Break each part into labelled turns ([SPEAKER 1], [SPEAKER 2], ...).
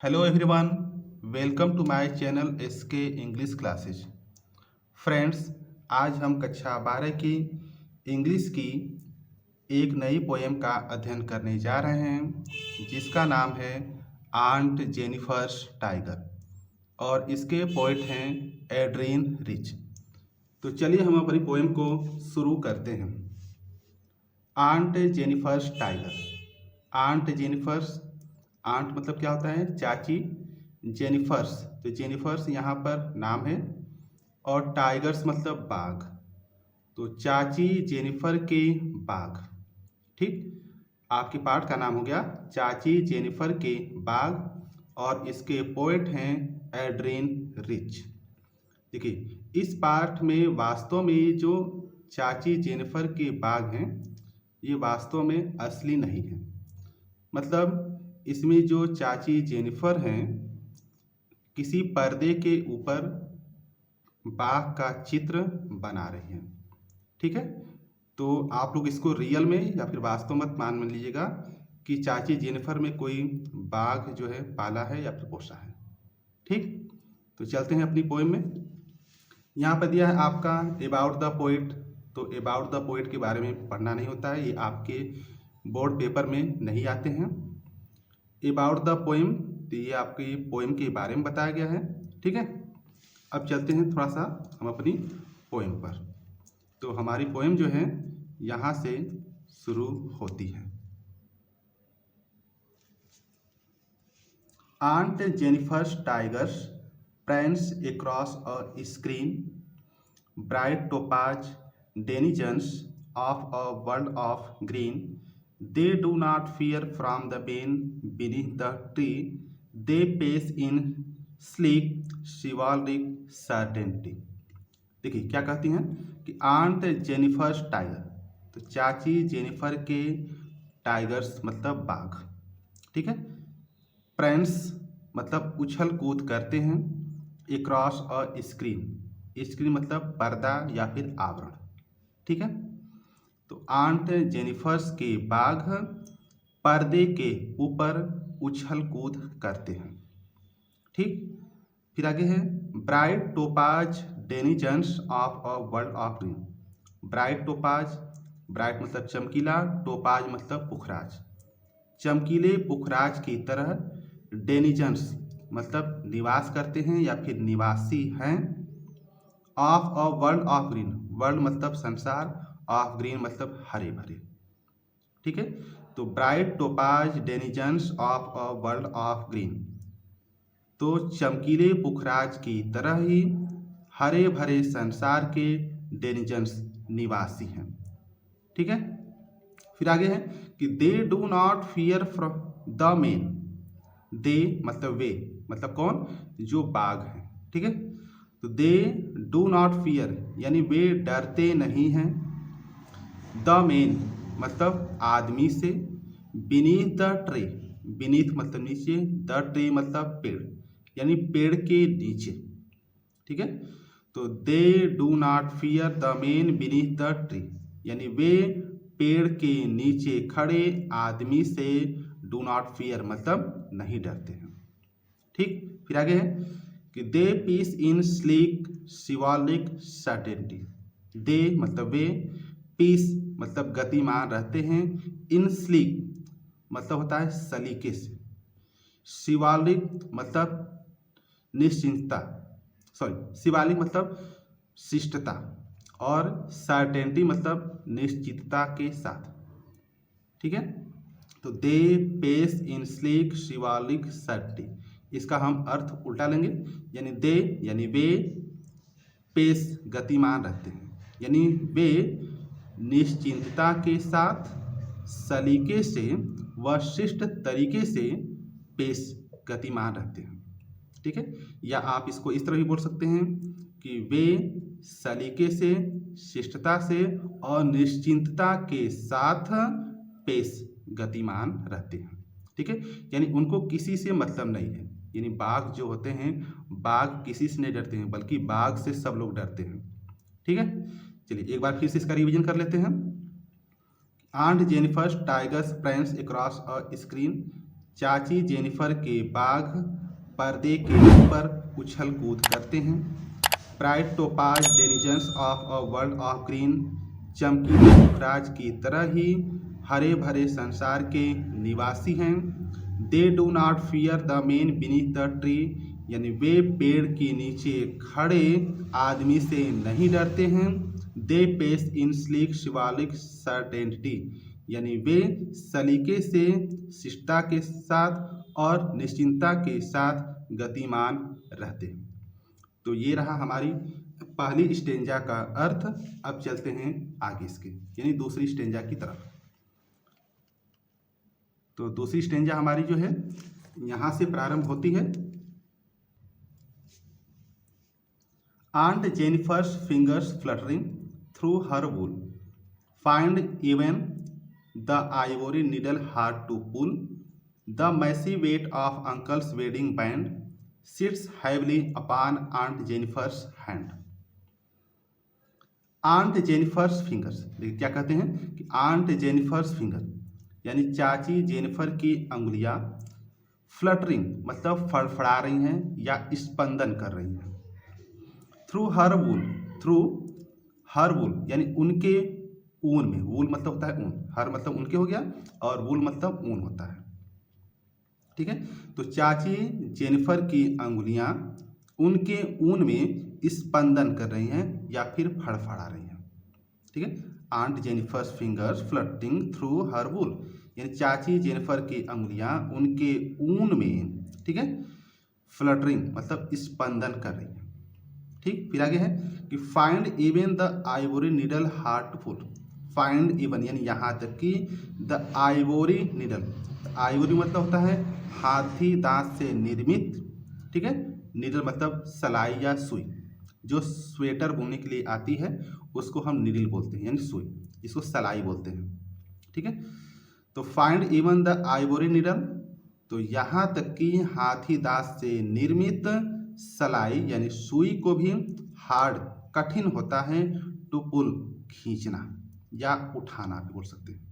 [SPEAKER 1] Hello everyone, welcome to my channel SK English classes. Friends, आज हम कक्षा 12 की इंग्लिश की एक नई पोएम का अध्ययन करने जा रहे हैं जिसका नाम है आंट जेनिफर्स टाइगर और इसके पोइट हैं एड्रीन रिच। तो चलिए हम अपनी पोएम को शुरू करते हैं। Aunt Jennifer's tiger. Aunt Jennifer's, aunt मतलब क्या होता है? चाची। जेनिफर्स, तो जेनिफर्स यहाँ पर नाम है और टाइगर्स मतलब बाघ। तो चाची जेनिफर के बाघ। ठीक, आपके पाठ का नाम हो गया चाची जेनिफर के बाघ और इसके पोएट हैं एड्रीन रिच। देखिए, इस पाठ में वास्तव में जो चाची जेनिफर के बाघ हैं ये वास्तव में असली नहीं है। मतलब इसमें जो चाची जेनिफर हैं किसी पर्दे के ऊपर बाघ का चित्र बना रही हैं। ठीक है, तो आप लोग इसको रियल में या फिर वास्तव मत मान लीजिएगा कि चाची जेनिफर में कोई बाघ जो है पाला है या फिर पोसा है। ठीक, तो चलते हैं अपनी पोएम में। यहाँ पर दिया है आपका अबाउट द पोइट। तो अबाउट द पोइट के बारे में पढ़ना नहीं होता है, ये आपके बोर्ड पेपर में नहीं आते हैं। अबाउट द पोएम, तो ये आपकी पोएम के बारे में बताया गया है। ठीक है, अब चलते हैं थोड़ा सा हम अपनी पोएम पर। तो हमारी पोएम जो है यहाँ से शुरू होती है। Aunt Jennifer's tigers prance across a screen, bright topaz denizens of a world of green. They do not fear from the pain beneath the tree. They pace in sleek chivalric certainty. देखिए क्या कहती हैं कि aunt Jennifer's tiger, तो चाची Jennifer के tigers मतलब बाघ। ठीक है, प्रेंस मतलब उछल कूद करते हैं, एक्रॉस अ स्क्रीन, स्क्रीन मतलब पर्दा या फिर आवरण। ठीक है, तो आंट जेनिफर्स के बाघ पर्दे के ऊपर उछल कूद करते हैं। ठीक, फिर आगे है bright topaz denizens of a world of green. Bright topaz, bright मतलब चमकीला, टोपाज मतलब पुखराज। चमकीले पुखराज की तरह डेनिजन्स मतलब निवास करते हैं या फिर निवासी हैं। Of a world of green, world मतलब संसार, ऑफ ग्रीन मतलब हरे भरे। ठीक है, तो bright topaz denizens of a world of green, तो चमकीले पुखराज की तरह ही हरे भरे संसार के डेनिजन्स निवासी हैं। ठीक है, फिर आगे है कि they do not fear from the men. They मतलब वे, मतलब कौन? जो बाघ हैं। ठीक है, तो दे डू नॉट फियर यानी वे डरते नहीं हैं। द मेन मतलब आदमी से। बीनीथ द ट्री, बीनीथ मतलब नीचे, द ट्री मतलब पेड़ यानी पेड़ के नीचे। ठीक है, तो दे do not fear the main beneath the tree यानी वे पेड़ के नीचे खड़े आदमी से डू नॉट फियर मतलब नहीं डरते हैं। ठीक, फिर आगे है कि they pace in sleek chivalric certainty. They मतलब वे, पीस मतलब गतिमान रहते हैं, इन स्लीक मतलब होता है सलीके से, शिवालिक मतलब निश्चिंतता, शिवालिक मतलब शिष्टता और सर्टेनिटी मतलब निश्चितता के साथ। ठीक है, तो they pace in sleek chivalric certainty, इसका हम अर्थ उल्टा लेंगे यानी दे यानी वे, पेस गतिमान रहते हैं यानी वे निश्चिंतता के साथ, सलीके से व शिष्ट तरीके से पेस गतिमान रहते हैं। ठीक है, या आप इसको इस तरह भी बोल सकते हैं कि वे सलीके से, शिष्टता से और निश्चिंतता के साथ पेस गतिमान रहते हैं। ठीक है, यानी उनको किसी से मतलब नहीं है। यानी बाघ जो होते हैं, बाघ किसी से नहीं डरते हैं बल्कि बाघ से सब लोग डरते हैं। ठीक है, चलिए एक बार फिर से इसका रिवीजन कर लेते हैं। Aunt Jennifer's tigers prance across a screen, चाची जेनिफर के बाघ पर्दे के ऊपर उछल कूद करते हैं। Bright topaz denizens of a world of green, चमकीले युवराज की तरह ही हरे भरे संसार के निवासी हैं। दे do not fear the man beneath the tree, यानी वे पेड़ के नीचे खड़े आदमी से नहीं डरते हैं। They pace in sleek chivalric certainty, यानी वे सलीके से, शिष्टता के साथ और निश्चिंतता के साथ गतिमान रहते हैं। तो ये रहा हमारी पहली स्टेंजा का अर्थ। अब चलते हैं आगे इसके, यानी दूसरी स्टेंजा की तरफ। तो दूसरी स्टेंजा हमारी जो है यहाँ से प्रारंभ होती है। Aunt Jennifer's fingers fluttering through her wool, find even the ivory needle hard to pull, the messy weight of uncle's wedding band sits heavily upon Aunt Jennifer's hand. Aunt Jennifer's fingers, देखिए क्या कहते हैं कि Aunt Jennifer's finger, यानी चाची Jennifer की अंगुलियां fluttering मतलब फड़फड़ा रही हैं या स्पंदन कर रही हैं। थ्रू हर वूल यानी उनके ऊन में, वूल मतलब होता है ऊन, हर मतलब उनके हो गया और वूल मतलब ऊन होता है। ठीक है, तो चाची जेनिफर की अंगुलियां उनके ऊन में स्पंदन कर रही हैं या फिर फड़फड़ा रही हैं। ठीक है, aunt Jennifer's fingers fluttering through her wool, यानी चाची जेनिफर की अंगुलियां उनके ऊन में, ठीक है, फ्लटरिंग मतलब स्पंदन कर रही हैं। ठीक, फिर आगे है कि find even the ivory needle hard to pull, find even यानी यहाँ तक कि द आइवोरी नीडल, आइवोरी मतलब होता है हाथी दांत से निर्मित, ठीक है, नीडल मतलब सलाई या सुई, जो स्वेटर बुनने के लिए आती है उसको हम नीडल बोलते हैं, यानी सुई, जिसको सलाई बोलते हैं। ठीक है, तो find even the ivory needle, तो यहाँ तक कि हाथी दांत से निर्मित सलाई यानी सुई को भी हार्ड कठिन होता है, टू पुल खींचना या उठाना भी बोल सकते हैं।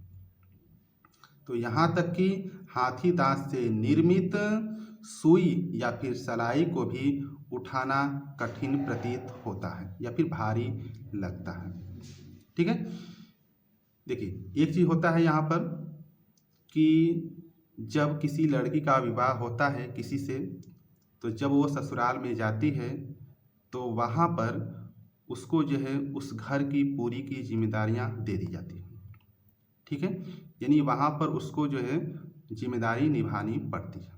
[SPEAKER 1] तो यहाँ तक कि हाथी दांत से निर्मित सुई या फिर सलाई को भी उठाना कठिन प्रतीत होता है या फिर भारी लगता है। ठीक है, देखिए एक चीज होता है यहाँ पर कि जब किसी लड़की का विवाह होता है किसी से, तो जब वो ससुराल में जाती है तो वहाँ पर उसको जो है उस घर की पूरी की जिम्मेदारियाँ दे दी जाती हैं। ठीक है, यानी वहाँ पर उसको जो है जिम्मेदारी निभानी पड़ती है।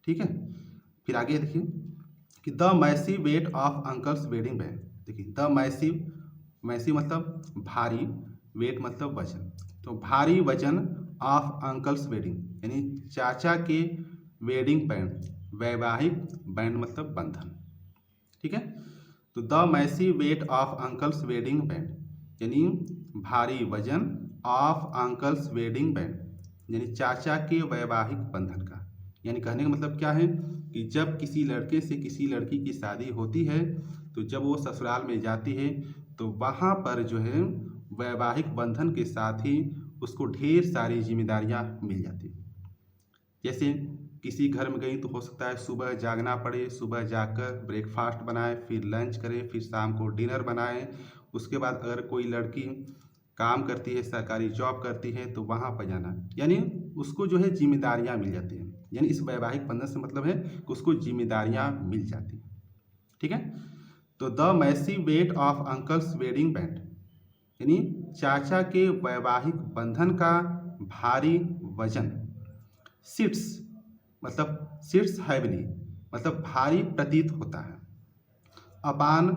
[SPEAKER 1] ठीक है, फिर आगे देखिए कि the massive weight of uncle's wedding band, देखिए द मैसिव मतलब भारी, वेट मतलब वजन, तो भारी वजन ऑफ अंकल्स वेडिंग यानी चाचा के वेडिंग बैंड, वैवाहिक बैंड मतलब बंधन। ठीक है, तो the massive weight of uncle's wedding band यानी भारी वजन ऑफ अंकल्स वेडिंग बैंड यानी चाचा के वैवाहिक बंधन का, यानी कहने का मतलब क्या है कि जब किसी लड़के से किसी लड़की की शादी होती है तो जब वो ससुराल में जाती है तो वहाँ पर जो है वैवाहिक बंधन के साथ ही उसको ढेर सारी जिम्मेदारियाँ मिल जाती हैं। जैसे किसी घर में गई तो हो सकता है सुबह जागना पड़े, सुबह जाकर ब्रेकफास्ट बनाए, फिर लंच करें, फिर शाम को डिनर बनाए। उसके बाद अगर कोई लड़की काम करती है, सरकारी जॉब करती है तो वहाँ पर जाना, यानी उसको जो है जिम्मेदारियाँ मिल जाती हैं। यानी इस वैवाहिक बंधन से मतलब है कि उसको जिम्मेदारियाँ मिल जाती हैं। ठीक है, तो the massive weight of uncle's wedding band यानी चाचा के वैवाहिक बंधन का भारी वजन, सिट्स मतलब सिट्स हैवली मतलब भारी प्रतीत होता है, अपान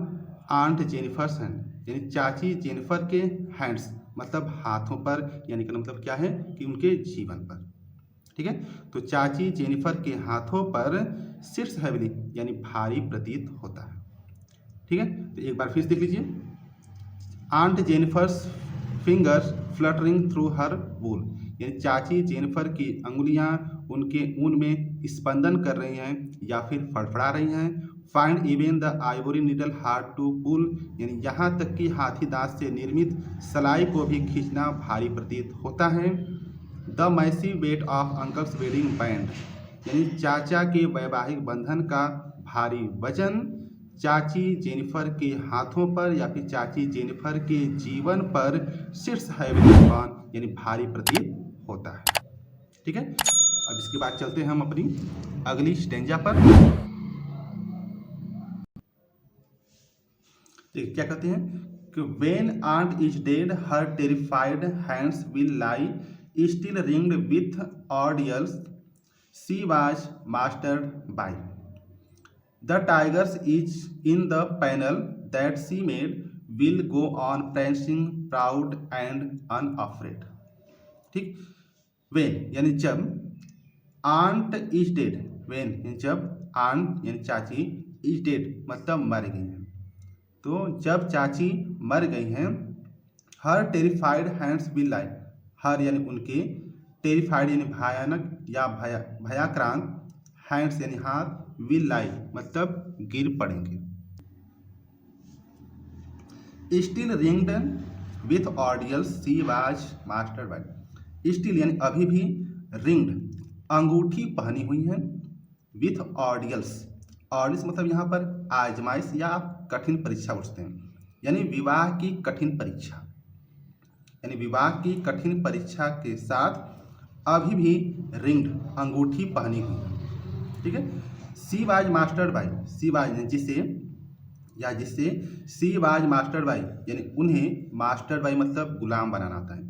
[SPEAKER 1] आंट जेनिफर्स हैंड यानी चाची जेनिफर के हैंड्स मतलब हाथों पर, यानी कि मतलब क्या है कि उनके जीवन पर। ठीक है, तो चाची जेनिफर के हाथों पर सिट्स हैवली यानी भारी प्रतीत होता है। ठीक है, तो एक बार फिर देख लीजिए, aunt Jennifer's fingers fluttering through her wool यानी चाची जेनिफर की अंगुलियां उनके ऊन में स्पंदन कर रही हैं या फिर फड़फड़ा रही हैं। Find even the ivory needle hard to pull यानी यहाँ तक कि हाथी दांत से निर्मित सलाई को भी खींचना भारी प्रतीत होता है। The massive weight of uncle's wedding band, यानी चाचा के वैवाहिक बंधन का भारी वजन चाची जेनिफर के हाथों पर या फिर चाची जेनिफर के जीवन पर शीर्ष हैवी अपॉन, यानी भारी प्रतीत होता है। ठीक है, अब इसके बाद चलते हैं हम अपनी अगली स्टेंजा पर। देखिए क्या कहते हैं कि when aunt is dead her terrified hands will lie still ringed with ordeals she was mastered by the tigers is in the panel that she made will go on prancing proud and unafraid. ठीक, when यानी जब, aunt is dead, when यानी जब, aunt यानी चाची, is dead मतलब मर गई हैं, तो जब चाची मर गई हैं, her terrified hands will lie, her यानी उनके, टेरिफाइड यानी भयानक या भयाक्रांत, हैंड्स यानी हाथ, विल लाई मतलब गिर पड़ेंगे। Still ringed with ordeals she was mastered by, still यानी अभी भी, रिंग्ड अंगूठी पहनी हुई है, विथ ऑडियल्स, ऑडियल्स मतलब यहाँ पर आजमाइश या आप कठिन परीक्षा पूछते हैं, यानी विवाह की कठिन परीक्षा, यानी विवाह की कठिन परीक्षा के साथ अभी भी रिंग्ड अंगूठी पहनी हुई है। ठीक है, she was mastered bye, she was जिसे या जिससे, शी वाज मास्टर्ड बाय यानी उन्हें, मास्टर्ड बाय मतलब गुलाम बनाना होता है,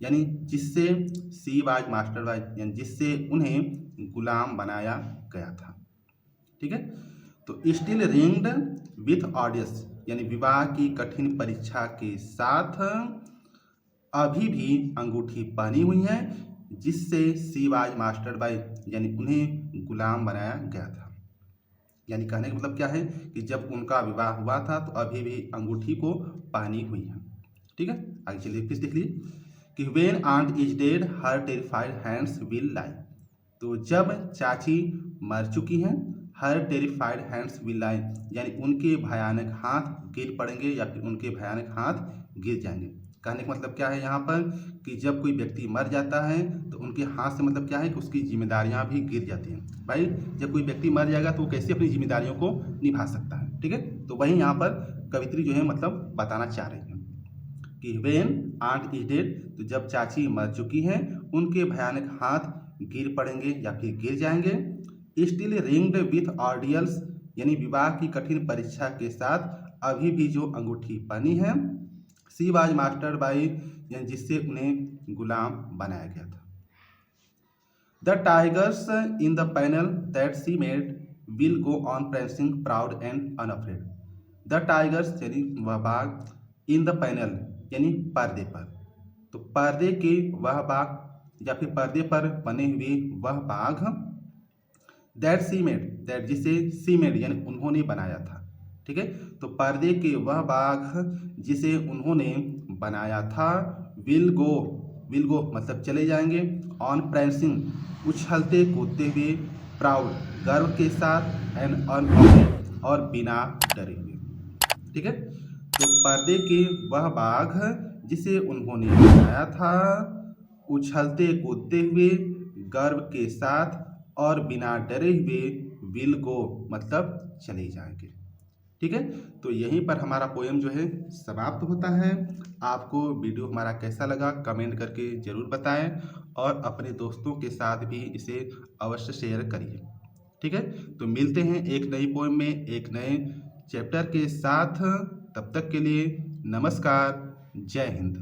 [SPEAKER 1] यानी जिससे, शी वाज मास्टर्ड बाय यानी जिससे उन्हें गुलाम बनाया गया था। ठीक है, तो स्टिल रिंग्ड विथ ऑडियंस यानी विवाह की कठिन परीक्षा के साथ अभी भी अंगूठी पहनी हुई है, जिससे शी वाज मास्टर्ड बाय यानी उन्हें गुलाम बनाया गया था। यानी कहने का मतलब क्या है कि जब उनका विवाह हुआ था तो अभी भी अंगूठी को पहनी हुई है। ठीक है, आगे चलिए फिर देख लीजिए कि when aunt is dead her terrified hands will lie, तो जब चाची मर चुकी हैं, her terrified hands will lie यानी उनके भयानक हाथ गिर पड़ेंगे या फिर उनके भयानक हाथ गिर जाएंगे। कहने का मतलब क्या है यहाँ पर कि जब कोई व्यक्ति मर जाता है तो उनके हाथ से मतलब क्या है कि उसकी जिम्मेदारियाँ भी गिर जाती हैं। भाई जब कोई व्यक्ति मर जाएगा तो वो कैसे अपनी जिम्मेदारियों को निभा सकता है। ठीक है, तो वही यहाँ पर कवित्री जो है मतलब बताना चाह रही है कि वेन आंट इज डेड, तो जब चाची मर चुकी हैं उनके भयानक हाथ गिर पड़ेंगे या फिर गिर जाएंगे। स्टिल रिंग्ड विथ ऑडियल्स यानी विवाह की कठिन परीक्षा के साथ अभी भी जो अंगूठी पहनी है, शी वाज मास्टर्ड बाय यानी जिससे उन्हें गुलाम बनाया गया था। The tigers in the panel that she made will go on prancing proud and unafraid. The tigers यानी वह बाघ, इन द पैनल यानी पर्दे पर, तो पर्दे के वह बाघ या फिर पर्दे पर बने हुए वह बाघ, दैट शी मेड, दैट जिसे शी मेड यानी उन्होंने बनाया था। ठीक है, तो पर्दे के वह बाघ जिसे उन्होंने बनाया था, विल गो मतलब चले जाएंगे, ऑन prancing उछलते कूदते हुए, प्राउड गर्व के साथ, एंड अनअफ्रेड और बिना डरे हुए। ठीक है, तो पर्दे के वह बाघ जिसे उन्होंने बनाया था, उछलते कूदते हुए, गर्व के साथ और बिना डरे हुए, विल गो मतलब चले जाएंगे। ठीक है, तो यहीं पर हमारा पोएम जो है समाप्त होता है। आपको वीडियो हमारा कैसा लगा कमेंट करके ज़रूर बताएं और अपने दोस्तों के साथ भी इसे अवश्य शेयर करिए। ठीक है, तो मिलते हैं एक नई पोएम में एक नए चैप्टर के साथ। तब तक के लिए नमस्कार, जय हिंद।